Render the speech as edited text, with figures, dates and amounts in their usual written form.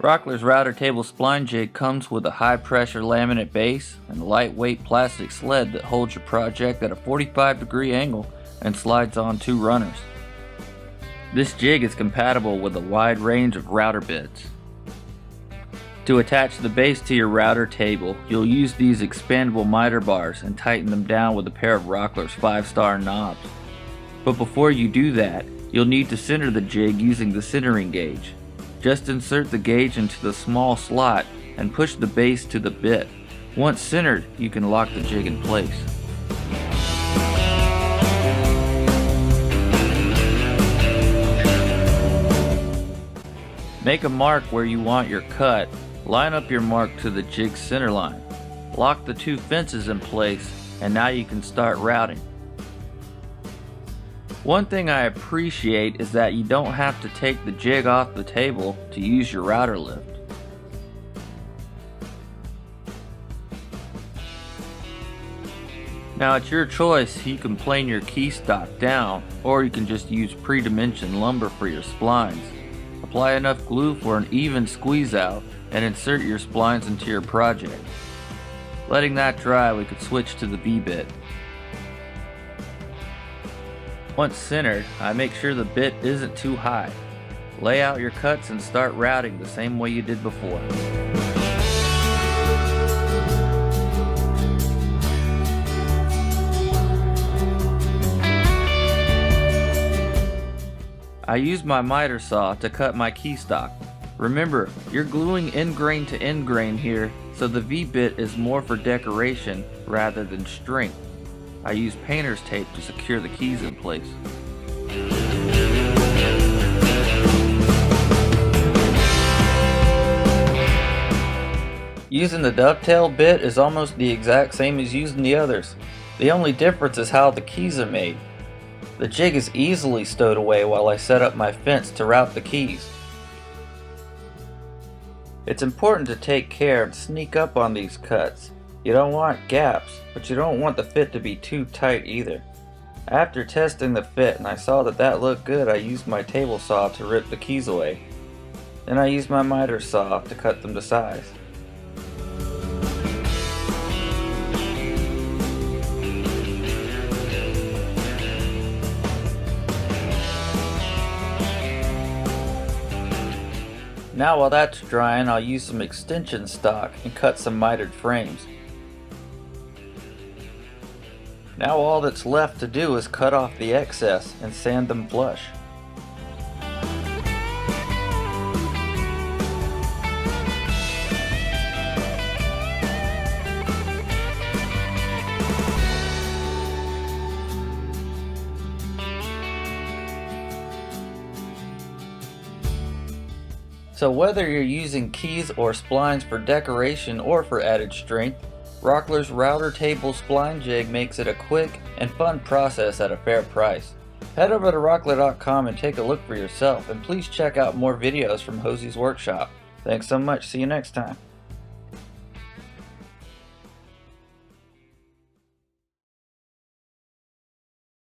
Rockler's router table spline jig comes with a high pressure laminate base and a lightweight plastic sled that holds your project at a 45-degree angle and slides on 2 runners. This jig is compatible with a wide range of router bits. To attach the base to your router table, you'll use these expandable miter bars and tighten them down with a pair of Rockler's 5-star knobs. But before you do that, you'll need to center the jig using the centering gauge. Just insert the gauge into the small slot and push the base to the bit. Once centered, you can lock the jig in place. Make a mark where you want your cut. Line up your mark to the jig center line. Lock the 2 fences in place, and now you can start routing. One thing I appreciate is that you don't have to take the jig off the table to use your router lift. Now it's your choice. You can plane your key stock down, or you can just use pre-dimensioned lumber for your splines. Apply enough glue for an even squeeze out and insert your splines into your project. Letting that dry, we could switch to the V-bit. Once centered, I make sure the bit isn't too high. Lay out your cuts and start routing the same way you did before. I use my miter saw to cut my key stock. Remember, you're gluing end grain to end grain here, so the V-bit is more for decoration rather than strength. I use painter's tape to secure the keys in place. Using the dovetail bit is almost the exact same as using the others. The only difference is how the keys are made. The jig is easily stowed away while I set up my fence to route the keys. It's important to take care to sneak up on these cuts. You don't want gaps, but you don't want the fit to be too tight either. After testing the fit and I saw that looked good, I used my table saw to rip the keys away. Then I used my miter saw to cut them to size. Now while that's drying, I'll use some extension stock and cut some mitered frames. Now all that's left to do is cut off the excess and sand them flush. So whether you're using keys or splines for decoration or for added strength, Rockler's router table spline jig makes it a quick and fun process at a fair price. Head over to rockler.com and take a look for yourself, and please check out more videos from Hosey's workshop. Thanks so much, see you next time.